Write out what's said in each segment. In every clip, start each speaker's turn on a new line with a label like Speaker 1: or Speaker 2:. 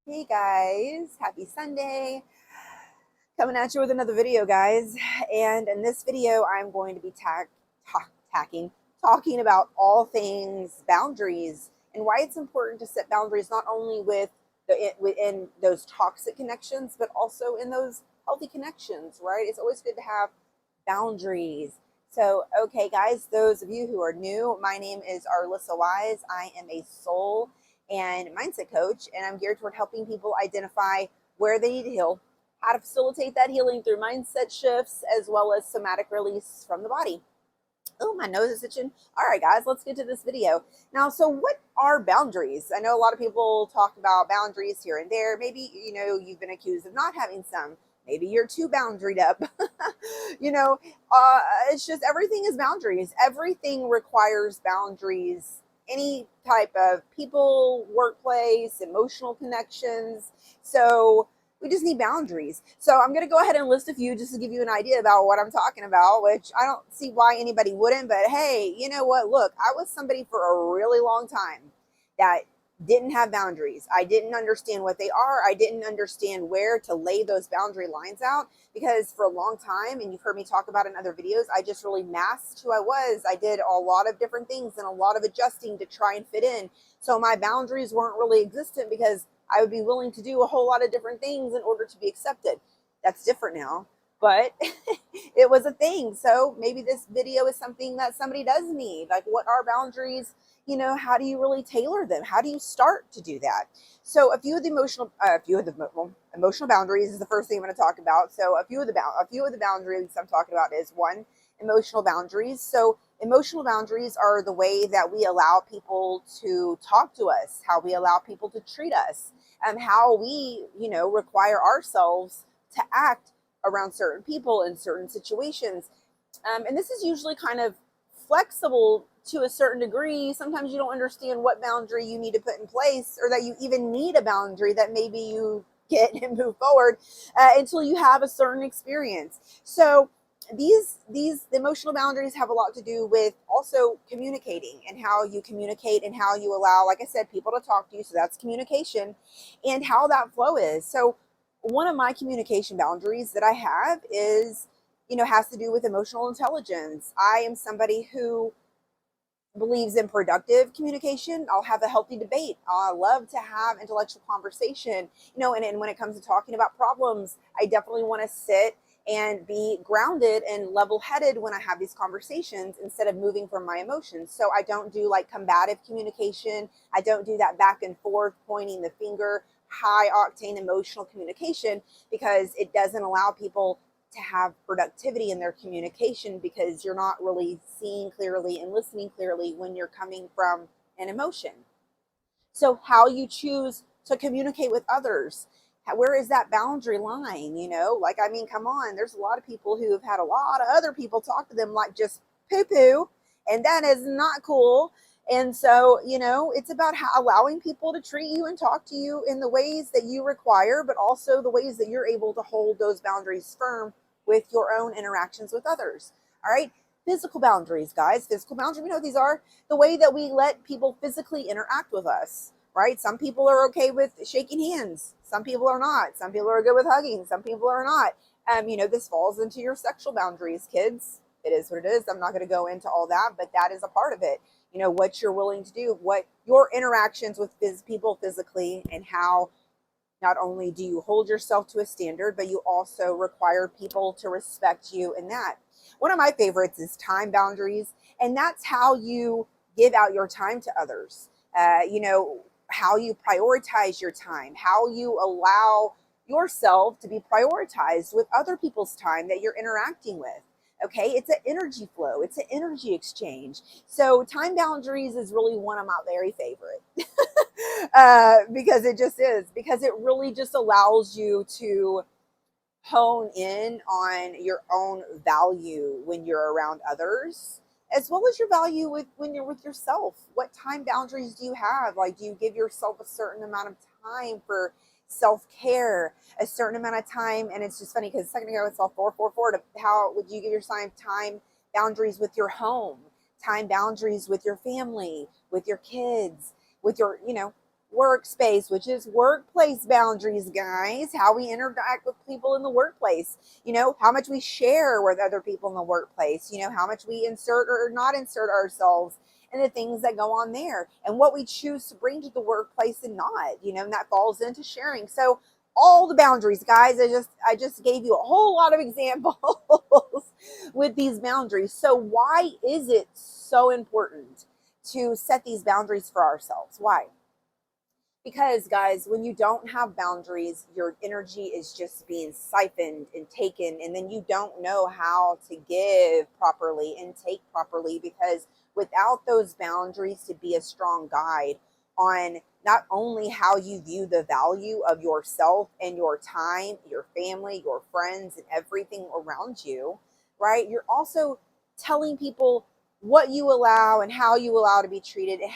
Speaker 1: Hey guys, happy Sunday. Coming at you with another video, guys. And in this video, I'm going to be talking about all things boundaries and why it's important to set boundaries not only within those toxic connections, but also in those healthy connections, right? It's always good to have boundaries. So, okay, guys, those of you who are new, my name is Arlessarwise. I am a soul and mindset coach, and I'm geared toward helping people identify where they need to heal, how to facilitate that healing through mindset shifts, as well as somatic release from the body. Oh, my nose is itching. All right, guys, let's get to this video. Now, so what are boundaries? I know a lot of people talk about boundaries here and there. Maybe, you've been accused of not having some. Maybe you're too boundaried up. you know, it's just everything is boundaries. Everything requires boundaries. Any type of people, workplace, emotional connections. So, we just need boundaries. So I'm going to go ahead and list a few just to give you an idea about what I'm talking about, which I don't see why anybody wouldn't. But hey, you know what? Look, I was somebody for a really long time that didn't have boundaries. I didn't understand what they are. I didn't understand where to lay those boundary lines out because for a long time, and you've heard me talk about in other videos, I just really masked who I was. I did a lot of different things and a lot of adjusting to try and fit in. So my boundaries weren't really existent because I would be willing to do a whole lot of different things in order to be accepted. That's different now, but it was a thing. So maybe this video is something that somebody does need. Like, what are boundaries? How do you really tailor them? How do you start to do that? So a few of the emotional boundaries is the first thing I'm going to talk about. So a few of the boundaries I'm talking about is one, emotional boundaries. So emotional boundaries are the way that we allow people to talk to us, how we allow people to treat us, and how we, require ourselves to act around certain people in certain situations. And this is usually kind of flexible to a certain degree. Sometimes you don't understand what boundary you need to put in place or that you even need a boundary that maybe you get and move forward until you have a certain experience. So these emotional boundaries have a lot to do with also communicating and how you communicate and how you allow, like I said, people to talk to you. So that's communication and how that flow is. So one of my communication boundaries that I have is, has to do with emotional intelligence. I am somebody who believes in productive communication. I'll have a healthy debate. I love to have intellectual conversation, and when it comes to talking about problems, I definitely want to sit and be grounded and level-headed when I have these conversations instead of moving from my emotions. So I don't do like combative communication. I don't do that back and forth, pointing the finger, high octane emotional communication, because it doesn't allow people to have productivity in their communication because you're not really seeing clearly and listening clearly when you're coming from an emotion. So how you choose to communicate with others, where is that boundary line? Come on, there's a lot of people who have had a lot of other people talk to them like just poo poo, and that is not cool. And so, it's about allowing people to treat you and talk to you in the ways that you require, but also the ways that you're able to hold those boundaries firm with your own interactions with others. All right. Physical boundaries, guys. Physical boundaries, we know these are the way that we let people physically interact with us, right? Some people are okay with shaking hands. Some people are not. Some people are good with hugging. Some people are not. This falls into your sexual boundaries, kids. It is what it is. I'm not going to go into all that, but that is a part of it. What you're willing to do, what your interactions with people physically, and how not only do you hold yourself to a standard, but you also require people to respect you in that. One of my favorites is time boundaries, and that's how you give out your time to others. How you prioritize your time, how you allow yourself to be prioritized with other people's time that you're interacting with. Okay, it's an energy flow, it's an energy exchange. So time boundaries is really one of my very favorite. Because it just is, because it really just allows you to hone in on your own value when you're around others, as well as your value when you're with yourself. What time boundaries do you have? Like, do you give yourself a certain amount of time for self-care, a certain amount of time? And it's just funny because a second ago it's all 444 to how would you give yourself time boundaries with your home, time boundaries with your family, with your kids, with your workspace, which is workplace boundaries, guys, how we interact with people in the workplace, how much we share with other people in the workplace, how much we insert or not insert ourselves and the things that go on there and what we choose to bring to the workplace and not, and that falls into sharing. So all the boundaries, guys, I just gave you a whole lot of examples with these boundaries. So why is it so important to set these boundaries for ourselves? Why? Because, guys, when you don't have boundaries, your energy is just being siphoned and taken, and then you don't know how to give properly and take properly, because without those boundaries to be a strong guide on not only how you view the value of yourself and your time, your family, your friends, and everything around you, right? You're also telling people what you allow and how you allow to be treated, and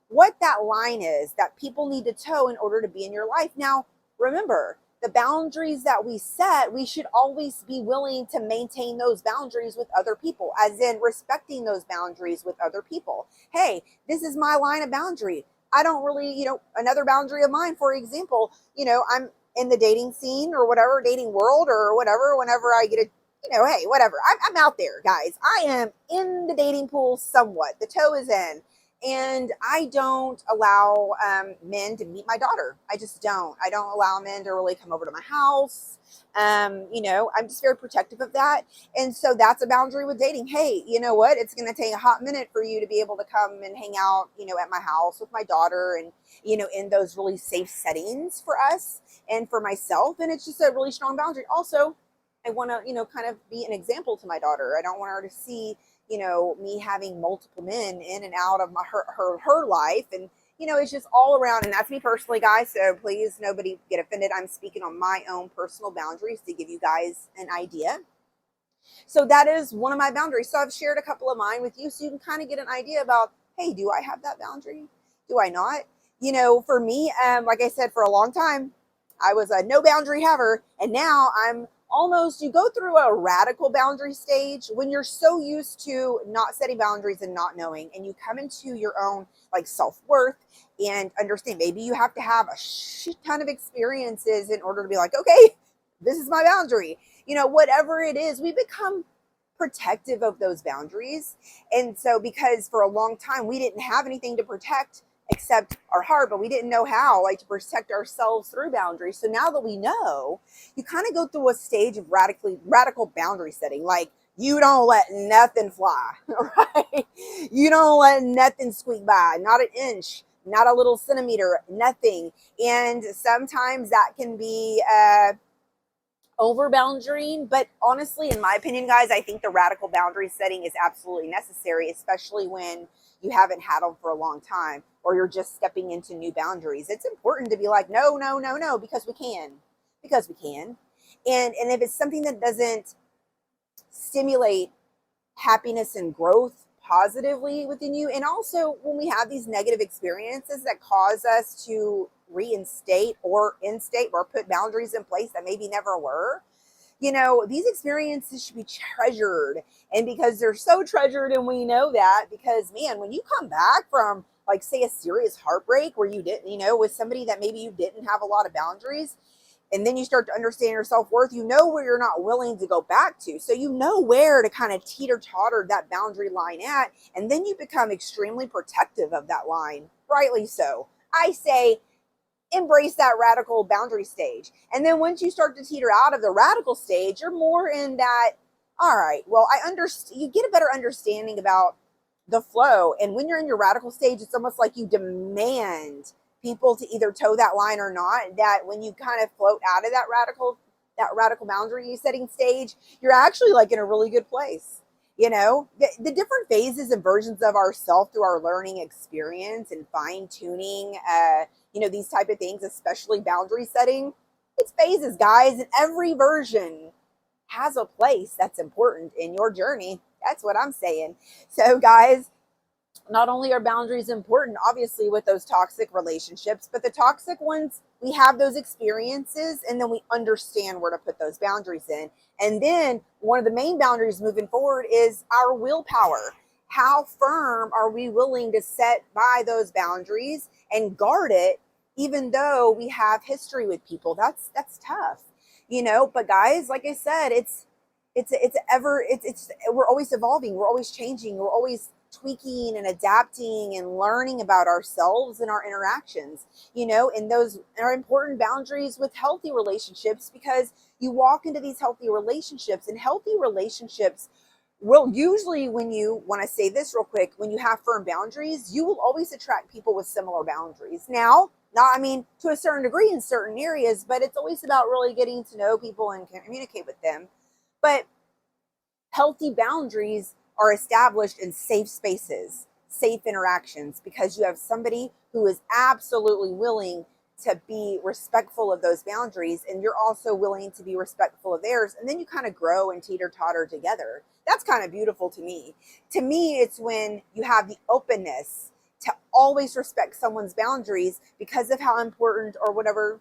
Speaker 1: what that line is that people need to toe in order to be in your life. Now, remember, the boundaries that we set, we should always be willing to maintain those boundaries with other people, as in respecting those boundaries with other people. Hey, this is my line of boundary. I don't really, another boundary of mine, for example, I'm in the dating scene or whatever, dating world or whatever, whenever I get hey, whatever. I'm out there, guys. I am in the dating pool somewhat. The toe is in. And I don't allow men to meet my daughter. I just don't. I don't allow men to really come over to my house. I'm just very protective of that. And so that's a boundary with dating. Hey, you know what? It's going to take a hot minute for you to be able to come and hang out, at my house with my daughter and, in those really safe settings for us and for myself. And it's just a really strong boundary. Also, I want to, kind of be an example to my daughter. I don't want her to see me having multiple men in and out of her life. And, it's just all around. And that's me personally, guys. So please, nobody get offended. I'm speaking on my own personal boundaries to give you guys an idea. So that is one of my boundaries. So I've shared a couple of mine with you so you can kind of get an idea about, hey, do I have that boundary? Do I not? For me, like I said, for a long time, I was a no boundary haver. And now I'm you go through a radical boundary stage when you're so used to not setting boundaries and not knowing, and you come into your own self-worth and understand maybe you have to have a shit ton of experiences in order to be like, okay, this is my boundary. Whatever it is, we become protective of those boundaries. And so because for a long time we didn't have anything to protect except our heart, but we didn't know how to protect ourselves through boundaries. So now that we know, you kind of go through a stage of radical boundary setting. You don't let nothing fly, right? You don't let nothing squeak by, not an inch, not a little centimeter, nothing. And sometimes that can be over boundarying, but honestly, in my opinion, guys, I think the radical boundary setting is absolutely necessary, especially when you haven't had them for a long time or you're just stepping into new boundaries. It's important to be like, no, no, no, no, because we can. And if it's something that doesn't stimulate happiness and growth positively within you, and also when we have these negative experiences that cause us to reinstate or instate or put boundaries in place that maybe never were, these experiences should be treasured. And because they're so treasured, and we know that because, man, when you come back from say a serious heartbreak where you didn't, with somebody that maybe you didn't have a lot of boundaries, and then you start to understand your self-worth, where you're not willing to go back to. So where to kind of teeter-totter that boundary line at, and then you become extremely protective of that line, rightly so. I say embrace that radical boundary stage. And then once you start to teeter out of the radical stage, you're more in that, all right, well, you get a better understanding about the flow. And when you're in your radical stage, it's almost like you demand people to either toe that line or not. That when you kind of float out of that radical boundary setting stage, you're actually in a really good place. The different phases and versions of ourselves through our learning experience and fine tuning, these type of things, especially boundary setting, it's phases, guys. And every version has a place that's important in your journey. That's what I'm saying. So, guys, not only are boundaries important, obviously, with those toxic relationships, but the toxic ones, we have those experiences and then we understand where to put those boundaries in. And then one of the main boundaries moving forward is our willpower. How firm are we willing to set by those boundaries and guard it, even though we have history with people. That's tough, you know. But guys, like I said, we're always evolving, we're always changing, we're always tweaking and adapting and learning about ourselves and our interactions, you know. And those are important boundaries with healthy relationships, because you walk into these healthy relationships, and healthy relationships will usually, when I say this real quick, when you have firm boundaries, you will always attract people with similar boundaries. Now, not, I mean, to a certain degree in certain areas, but it's always about really getting to know people and communicate with them. But healthy boundaries are established in safe spaces, safe interactions, because you have somebody who is absolutely willing to be respectful of those boundaries, and you're also willing to be respectful of theirs, and then you kind of grow and teeter-totter together. That's kind of beautiful to me. To me, it's when you have the openness to always respect someone's boundaries because of how important, or whatever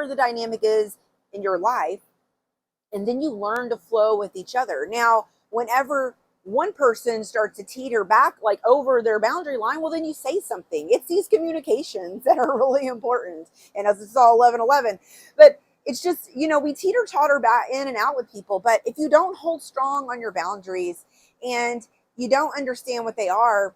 Speaker 1: the dynamic is in your life, and then you learn to flow with each other. Now, whenever one person starts to teeter back, like over their boundary line, well, then you say something. It's these communications that are really important. And as it's all 11-11, but it's just, you know, we teeter totter back in and out with people. But if you don't hold strong on your boundaries and you don't understand what they are,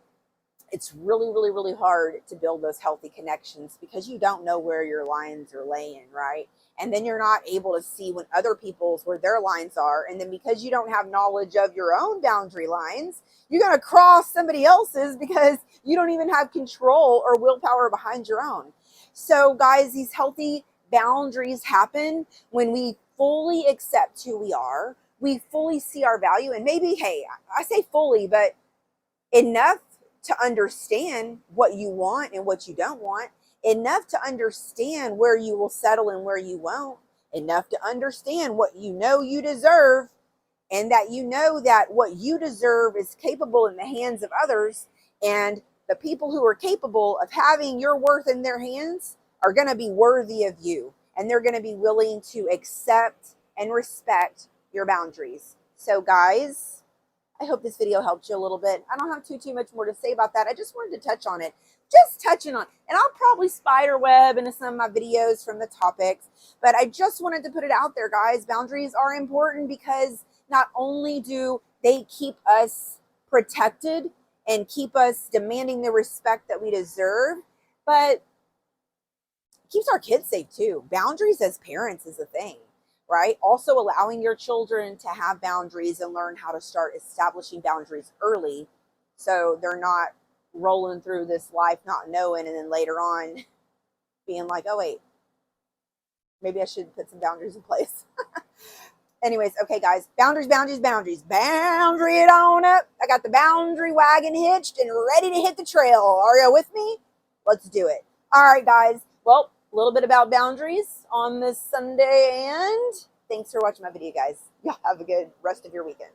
Speaker 1: it's really, really, really hard to build those healthy connections, because you don't know where your lines are laying, right? And then you're not able to see when other people's, where their lines are. And then because you don't have knowledge of your own boundary lines, you're going to cross somebody else's because you don't even have control or willpower behind your own. So guys, these healthy boundaries happen when we fully accept who we are. We fully see our value, and maybe, hey, I say fully, but enough to understand what you want and what you don't want, enough to understand where you will settle and where you won't, enough to understand what you know you deserve, and that you know that what you deserve is capable in the hands of others, and the people who are capable of having your worth in their hands are going to be worthy of you, and they're going to be willing to accept and respect your boundaries. So guys, I hope this video helped you a little bit. I don't have too much more to say about that. I just wanted to touch on it. Just touching on, and I'll probably spider web into some of my videos from the topics, but I just wanted to put it out there, guys. Boundaries are important because not only do they keep us protected and keep us demanding the respect that we deserve, but it keeps our kids safe too. Boundaries as parents is a thing, right? Also allowing your children to have boundaries and learn how to start establishing boundaries early, so they're not rolling through this life not knowing, and then later on being like, oh wait, maybe I should put some boundaries in place. Anyways, okay guys, boundaries, boundary it on up. I got the boundary wagon hitched and ready to hit the trail. Are you with me? Let's do it. All right guys, well, a little bit about boundaries on this Sunday, and thanks for watching my video, guys. Y'all have a good rest of your weekend.